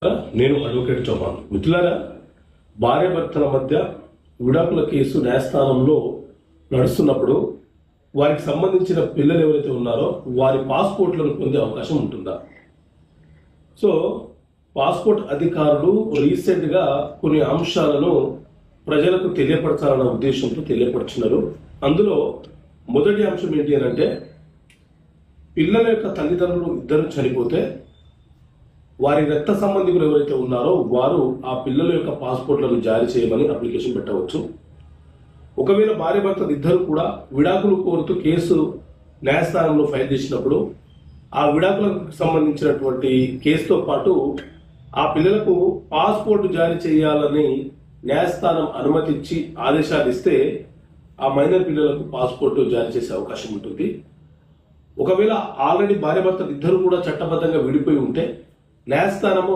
నేను అడ్వకేట్ చౌహాన్. మిత్రులారా, భార్యాభర్తల మధ్య విడాకుల కేసు న్యాయస్థానంలో నడుస్తున్నప్పుడు వారికి సంబంధించిన పిల్లలు ఎవరైతే ఉన్నారో వారి పాస్పోర్ట్లను పొందే అవకాశం ఉంటుందా? సో పాస్పోర్ట్ అధికారులు రీసెంట్గా కొన్ని అంశాలను ప్రజలకు తెలియపరచాలన్న ఉద్దేశంతో తెలియపరుచున్నారు. అందులో మొదటి అంశం ఏంటి అని అంటే, పిల్లల యొక్క తల్లిదండ్రులు ఇద్దరు చనిపోతే వారి రక్త సంబంధికులు ఎవరైతే ఉన్నారో వారు ఆ పిల్లల యొక్క పాస్పోర్ట్లను జారీ చేయమని అప్లికేషన్ పెట్టవచ్చు. ఒకవేళ భార్యాభర్తలు ఇద్దరు కూడా విడాకులు కోరుతూ కేసు న్యాయస్థానంలో ఫైల్ చేసినప్పుడు ఆ విడాకులకు సంబంధించినటువంటి కేసుతో పాటు ఆ పిల్లలకు పాస్పోర్ట్ జారీ చేయాలని న్యాయస్థానం అనుమతించి ఆదేశాలు ఇస్తే ఆ మైనర్ పిల్లలకు పాస్పోర్ట్ జారీ చేసే అవకాశం ఉంటుంది. ఒకవేళ ఆల్రెడీ భార్యాభర్తలు ఇద్దరు కూడా చట్టబద్ధంగా విడిపోయి ఉంటే న్యాయస్థానము